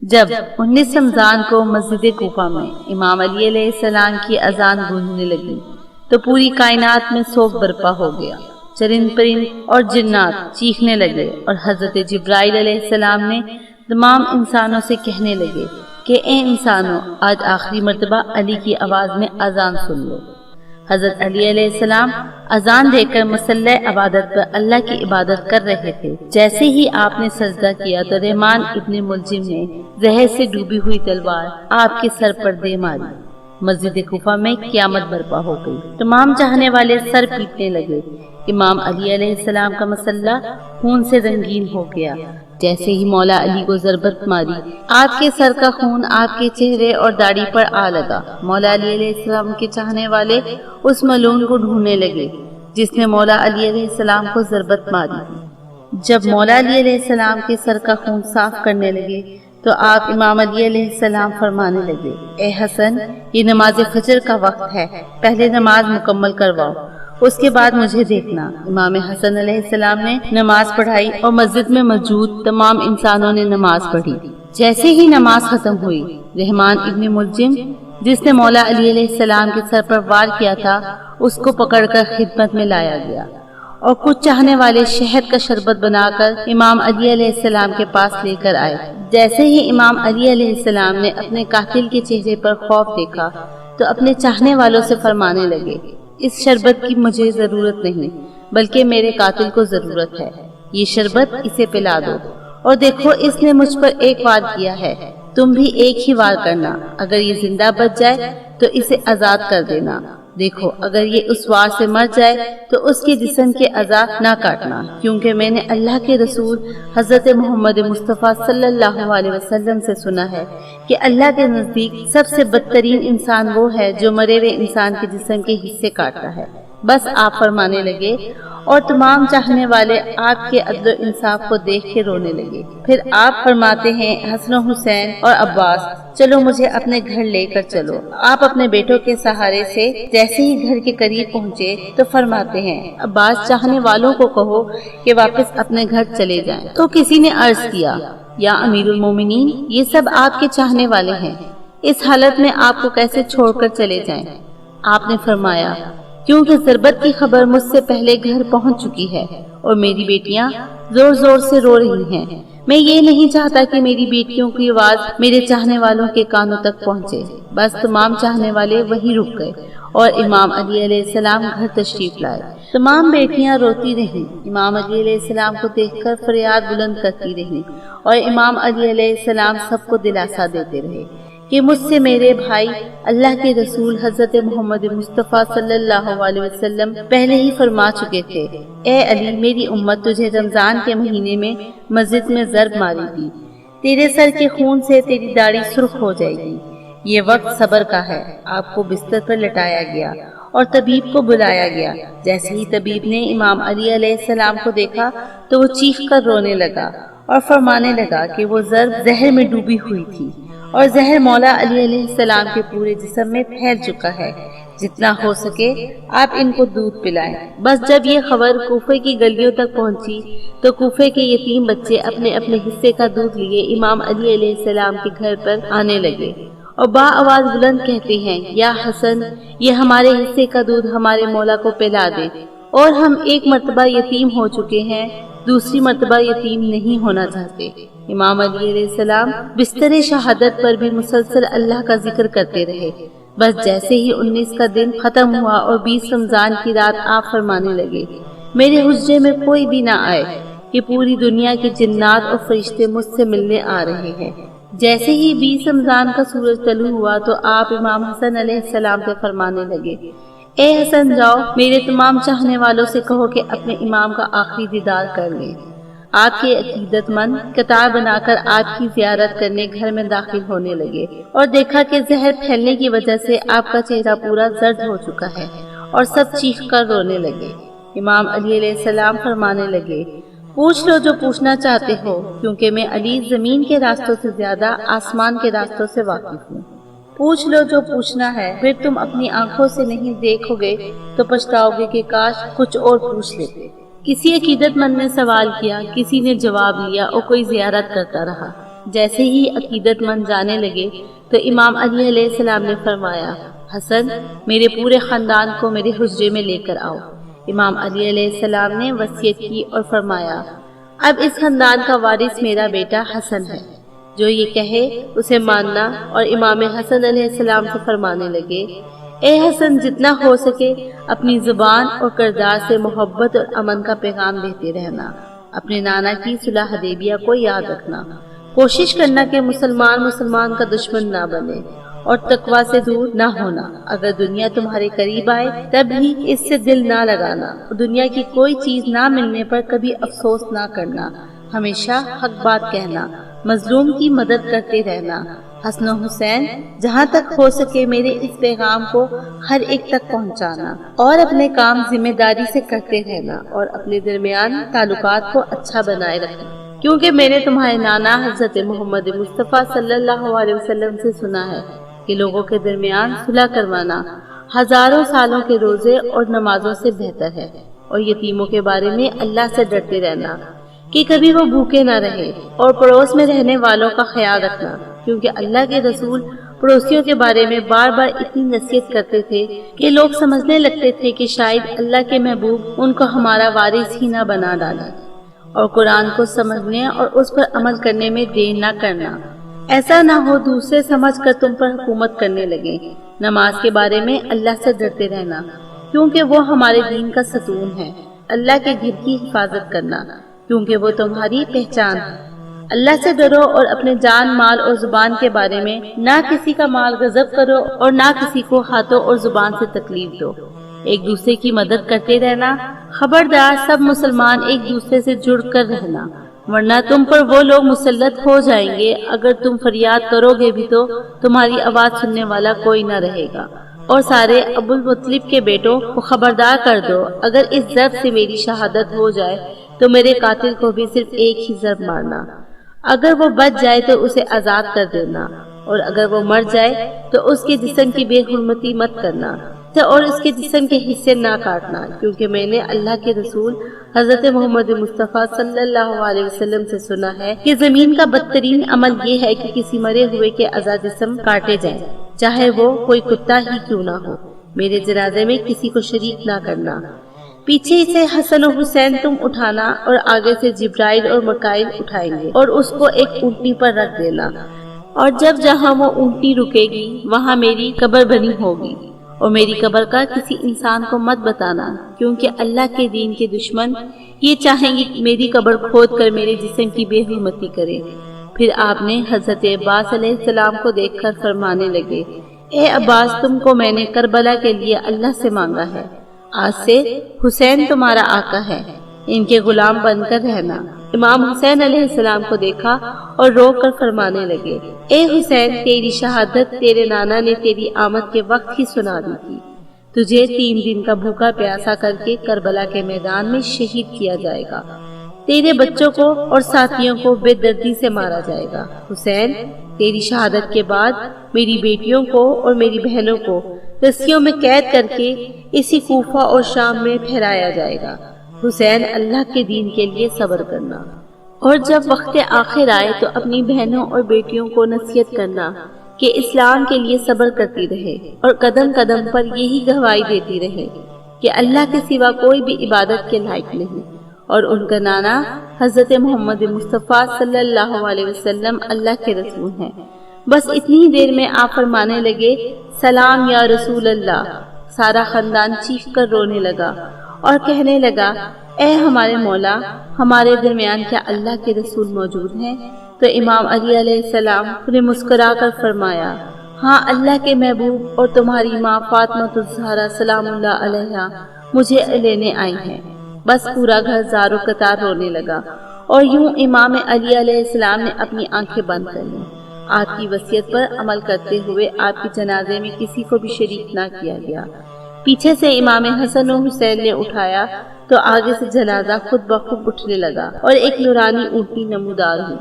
جب 19 رمضان کو مسجد کوفہ میں امام علی علیہ السلام کی اذان گونجنے لگی تو پوری کائنات میں سوگ برپا ہو گیا۔ چرند پرند اور جنات چیخنے لگے اور حضرت جبرائیل علیہ السلام نے تمام انسانوں سے کہنے لگے کہ اے انسانوں، آج آخری مرتبہ علی کی آواز میں اذان سن لو۔ حضرت علی علیہ السلام اذان دے کر مصلی عبادت پر اللہ کی عبادت کر رہے تھے۔ جیسے ہی آپ نے سجدہ کیا تو رحمان ابن ملجم نے زہر سے ڈوبی ہوئی تلوار آپ کے سر پر دے ماری۔ مسجد کوفہ میں قیامت برپا ہو گئی۔ تمام چاہنے والے سر پیٹنے لگے۔ امام علی علیہ السلام کا مصلی خون سے رنگین ہو گیا۔ جیسے ہی مولا علی کو ضربت ماری، آپ کے سر کا خون آپ کے چہرے اور داڑھی پر آ لگا۔ مولا علی علیہ السلام کے چاہنے والے اس ملعون کو ڈھونڈنے لگے جس نے مولا علی علیہ السلام کو ضربت ماری۔ جب مولا علی علیہ السلام کے سر کا خون صاف کرنے لگے تو آپ امام علی علیہ السلام فرمانے لگے، اے حسن، یہ نماز فجر کا وقت ہے، پہلے نماز مکمل کرواؤ، اس کے بعد مجھے دیکھنا۔ امام حسن علیہ السلام نے نماز پڑھائی اور مسجد میں موجود تمام انسانوں نے نماز پڑھی۔ جیسے ہی نماز ختم ہوئی، رحمان ابن ملجم جس نے مولا علی علیہ السلام کے سر پر وار کیا تھا اس کو پکڑ کر خدمت میں لایا گیا اور کچھ چاہنے والے شہد کا شربت بنا کر امام علی علیہ السلام کے پاس لے کر آئے۔ جیسے ہی امام علی علیہ السلام نے اپنے قاتل کے چہرے پر خوف دیکھا تو اپنے چاہنے والوں سے فرمانے لگے، اس شربت کی مجھے ضرورت نہیں بلکہ میرے قاتل کو ضرورت ہے، یہ شربت اسے پلا دو، اور دیکھو اس نے مجھ پر ایک وار کیا ہے، تم بھی ایک ہی وار کرنا، اگر یہ زندہ بچ جائے تو اسے آزاد کر دینا، دیکھو اگر یہ اس وار سے مر جائے تو اس کے جسم کے اعضاء نہ کاٹنا، کیونکہ میں نے اللہ کے رسول حضرت محمد مصطفیٰ صلی اللہ علیہ وسلم سے سنا ہے کہ اللہ کے نزدیک سب سے بدترین انسان وہ ہے جو مرے ہوئے انسان کے جسم کے حصے کاٹتا ہے۔ بس آپ فرمانے لگے اور تمام چاہنے والے آپ کے عدل و انصاف کو دیکھ کے رونے لگے۔ پھر آپ فرماتے ہیں، حسن و حسین اور عباس، چلو مجھے اپنے گھر لے کر چلو۔ آپ اپنے بیٹوں کے سہارے سے جیسے ہی گھر کے قریب پہنچے تو فرماتے ہیں، عباس چاہنے والوں کو کہو کہ واپس اپنے گھر چلے جائیں۔ تو کسی نے عرض کیا، یا امیر المومنین، یہ سب آپ کے چاہنے والے ہیں، اس حالت میں آپ کو کیسے چھوڑ کر چلے جائیں؟ آپ نے فرمایا، کیونکہ ضربت کی خبر مجھ سے پہلے گھر پہنچ چکی ہے اور میری بیٹیاں زور زور سے رو رہی ہیں، میں یہ نہیں چاہتا کہ میری بیٹیوں کی آواز میرے چاہنے والوں کے کانوں تک پہنچے۔ بس تمام چاہنے والے وہیں رک گئے اور امام علی علیہ السلام گھر تشریف لائے۔ تمام بیٹیاں روتی رہیں، امام علی علیہ السلام کو دیکھ کر فریاد بلند کرتی رہیں، اور امام علی علیہ السلام سب کو دلاسا دیتے رہے کہ مجھ سے میرے بھائی اللہ کے رسول حضرت محمد مصطفیٰ صلی اللہ علیہ وسلم پہلے ہی فرما چکے تھے، اے علی، میری امت تجھے رمضان کے مہینے میں مسجد میں ضرب مارے گی، تیرے سر کے خون سے تیری داڑھی سرخ ہو جائے گی، یہ وقت صبر کا ہے۔ آپ کو بستر پر لٹایا گیا اور طبیب کو بلایا گیا۔ جیسے ہی طبیب نے امام علی علیہ السلام کو دیکھا تو وہ چیخ کر رونے لگا اور فرمانے لگا کہ وہ ضرب زہر میں ڈوبی ہوئی تھی اور زہر مولا علی علیہ السلام کے پورے جسم میں پھیل چکا ہے، جتنا ہو سکے آپ ان کو دودھ پلائیں۔ بس جب یہ خبر کوفے کی گلیوں تک پہنچی تو کوفے کے یتیم بچے اپنے اپنے حصے کا دودھ لیے امام علی علیہ السلام کے گھر پر آنے لگے اور با آواز بلند کہتے ہیں، یا حسن، یہ ہمارے حصے کا دودھ ہمارے مولا کو پلا دے، اور ہم ایک مرتبہ یتیم ہو چکے ہیں، دوسری مرتبہ یتیم نہیں ہونا چاہتے۔ امام علی علیہ السلام بستر شہادت پر بھی مسلسل اللہ کا ذکر کرتے رہے۔ بس جیسے ہی 19 کا دن ختم ہوا اور 20 رمضان کی رات آپ فرمانے لگے، میرے حجرے میں کوئی بھی نہ آئے کہ پوری دنیا کے جنات اور فرشتے مجھ سے ملنے آ رہے ہیں۔ جیسے ہی 20 رمضان کا سورج طلوع ہوا تو آپ امام حسن علیہ السلام سے فرمانے لگے، اے حسن، جاؤ میرے تمام چاہنے والوں سے کہو کہ اپنے امام کا آخری دیدار کر لیں۔ آپ کے عقیدت مند قطار بنا کر آپ کی زیارت کرنے گھر میں داخل ہونے لگے اور دیکھا کہ زہر پھیلنے کی وجہ سے آپ کا چہرہ پورا زرد ہو چکا ہے اور سب چیخ کر رونے لگے۔ امام علی علیہ السلام فرمانے لگے، پوچھ لو جو پوچھنا چاہتے ہو، کیونکہ میں علی زمین کے راستوں سے زیادہ آسمان کے راستوں سے واقف ہوں۔ پوچھ لو جو پوچھنا ہے، پھر تم اپنی آنکھوں سے نہیں دیکھو گے تو پچھتاؤ گے کہ کاش کچھ اور پوچھ لیتے۔ کسی عقیدت مند نے سوال کیا، کسی نے جواب لیا اور کوئی زیارت کرتا رہا۔ جیسے ہی عقیدت مند جانے لگے تو امام علی علیہ السلام نے فرمایا، حسن، میرے پورے خاندان کو میرے حجرے میں لے کر آؤ۔ امام علی علیہ السلام نے وصیت کی اور فرمایا، اب اس خاندان کا وارث میرا بیٹا حسن ہے، جو یہ کہے اسے ماننا۔ اور امام حسن علیہ السلام سے فرمانے لگے، اے حسن، جتنا ہو سکے اپنی زبان اور کردار سے محبت اور امن کا پیغام دیتے رہنا۔ اپنے نانا کی صلح حدیبیہ کو یاد رکھنا، کوشش کرنا کہ مسلمان کا دشمن نہ بنے، اور تقوی سے دور نہ ہونا۔ اگر دنیا تمہارے قریب آئے تب بھی اس سے دل نہ لگانا، اور دنیا کی کوئی چیز نہ ملنے پر کبھی افسوس نہ کرنا، ہمیشہ حق بات کہنا، مظلوم کی مدد کرتے رہنا۔ حسن و حسین، جہاں تک ہو سکے میرے اس پیغام کو ہر ایک تک پہنچانا، اور اپنے کام ذمہ داری سے کرتے رہنا، اور اپنے درمیان تعلقات کو اچھا بنائے رکھنا، کیونکہ میں نے تمہارے نانا حضرت محمد مصطفیٰ صلی اللہ علیہ وسلم سے سنا ہے کہ لوگوں کے درمیان صلح کروانا ہزاروں سالوں کے روزے اور نمازوں سے بہتر ہے۔ اور یتیموں کے بارے میں اللہ سے ڈرتے رہنا کہ کبھی وہ بھوکے نہ رہے، اور پڑوس میں رہنے والوں کا خیال رکھنا، کیونکہ اللہ کے رسول پڑوسیوں کے بارے میں بار بار اتنی نصیحت کرتے تھے کہ لوگ سمجھنے لگتے تھے کہ شاید اللہ کے محبوب ان کو ہمارا وارث ہی نہ بنا ڈالے۔ اور قرآن کو سمجھنے اور اس پر عمل کرنے میں دیر نہ کرنا، ایسا نہ ہو دوسرے سمجھ کر تم پر حکومت کرنے لگے۔ نماز کے بارے میں اللہ سے ڈرتے رہنا، کیونکہ وہ ہمارے دین کا ستون ہے۔ اللہ کے گھر کی حفاظت کرنا، کیونکہ وہ تمہاری پہچان ہے۔ اللہ سے ڈرو اور اپنے جان، مال اور زبان کے بارے میں نہ کسی کا مال غصب کرو اور نہ کسی کو ہاتھوں اور زبان سے تکلیف دو۔ ایک دوسرے کی مدد کرتے رہنا، خبردار سب مسلمان ایک دوسرے سے جڑ کر رہنا، ورنہ تم پر وہ لوگ مسلط ہو جائیں گے۔ اگر تم فریاد کرو گے بھی تو تمہاری آواز سننے والا کوئی نہ رہے گا۔ اور سارے ابو المطلب کے بیٹوں کو خبردار کر دو، اگر اس ضرب سے میری شہادت ہو جائے تو میرے قاتل کو بھی صرف ایک ہی ضرب مارنا، اگر وہ بچ جائے تو اسے آزاد کر دینا، اور اگر وہ مر جائے تو اس کے جسم کی بے حرمتی مت کرنا اور اس کے جسم کے حصے نہ کاٹنا، کیونکہ میں نے اللہ کے رسول حضرت محمد مصطفیٰ صلی اللہ علیہ وسلم سے سنا ہے کہ زمین کا بدترین عمل یہ ہے کہ کسی مرے ہوئے کے اعضاء جسم کاٹے جائیں، چاہے وہ کوئی کتا ہی کیوں نہ ہو۔ میرے جنازے میں کسی کو شریک نہ کرنا۔ پیچھے سے حسن و حسین تم اٹھانا، اور آگے سے جبرائیل اور مکائیل اٹھائیں گے، اور اس کو ایک اونٹنی پر رکھ دینا، اور جہاں وہ اونٹنی رکے گی وہاں میری قبر بنی ہوگی۔ اور میری قبر کا کسی انسان کو مت بتانا، کیونکہ اللہ کے دین کے دشمن یہ چاہیں گے کہ میری قبر کھود کر میرے جسم کی بے حرمتی کرے۔ پھر آپ نے حضرت عباس علیہ السلام کو دیکھ کر فرمانے لگے، اے عباس، تم کو میں نے کربلا کے لیے اللہ سے مانگا ہے، آج سے حسین تمہارا آقا ہے، ان کے غلام بن کر رہنا۔ امام حسین علیہ السلام کو دیکھا اور رو کر فرمانے لگے، اے حسین، تیری شہادت تیرے نانا نے تیری آمد کے وقت ہی سنا دی تھی۔ تجھے 3 دن کا بھوکا پیاسا کر کے کربلا کے میدان میں شہید کیا جائے گا، تیرے بچوں کو اور ساتھیوں کو بے دردی سے مارا جائے گا۔ حسین، تیری شہادت کے بعد میری بیٹیوں کو اور میری بہنوں کو رسیوں میں قید کر کے اسی کوفہ اور شام میں پھیلایا جائے گا۔ حسین، اللہ کے دین کے لیے صبر کرنا، اور جب وقت آخر آئے تو اپنی بہنوں اور بیٹیوں کو نصیحت کرنا کہ اسلام کے لیے صبر کرتی رہے، اور قدم قدم پر یہی گواہی دیتی رہے کہ اللہ کے سوا کوئی بھی عبادت کے لائق نہیں، اور ان کا نانا حضرت محمد مصطفیٰ صلی اللہ علیہ وسلم اللہ کے رسول ہیں۔ بس اتنی دیر میں آپ فرمانے لگے، سلام یا رسول اللہ۔ سارا خاندان چیخ کر رونے لگا اور کہنے لگا، اے ہمارے مولا، ہمارے درمیان کیا اللہ کے رسول موجود ہیں؟ تو امام علی علیہ السلام نے مسکرا کر فرمایا، ہاں، اللہ کے محبوب اور تمہاری ماں فاطمہ الزہرا سلام اللہ علیہا مجھے لینے آئی ہیں۔ بس پورا گھر زار و قطار رونے لگا، اور یوں امام علی علیہ السلام نے اپنی آنکھیں بند کر لیں۔ آپ کی وصیت پر عمل کرتے ہوئے آپ کے جنازے میں کسی کو بھی شریک نہ کیا گیا۔ پیچھے سے امام حسن و حسین نے اٹھایا تو آگے سے جنازہ خود بخود اٹھنے لگا، اور ایک نورانی اونٹنی نمودار ہوئی،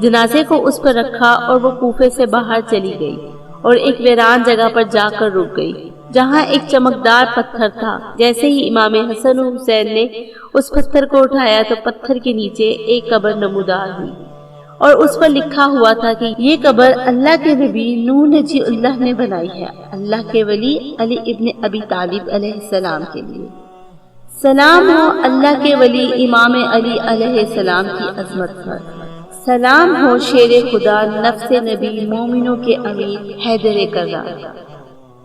جنازے کو اس پر رکھا، اور وہ کوفے سے باہر چلی گئی اور ایک ویران جگہ پر جا کر رک گئی جہاں ایک چمکدار پتھر تھا۔ جیسے ہی امام حسن و حسین نے اس پتھر کو اٹھایا تو پتھر کے نیچے ایک قبر نمودار ہوئی، اور اس پر لکھا ہوا تھا کہ یہ قبر اللہ کے نبی نوح نجی اللہ نے بنائی ہے، اللہ کے ولی علی ابن ابی طالب علیہ السلام کے لیے۔ سلام ہو اللہ کے ولی امام علی علیہ السلام کی عظمت پر، سلام ہو شیر خدا نفس نبی مومنوں کے امیر حیدر کرار۔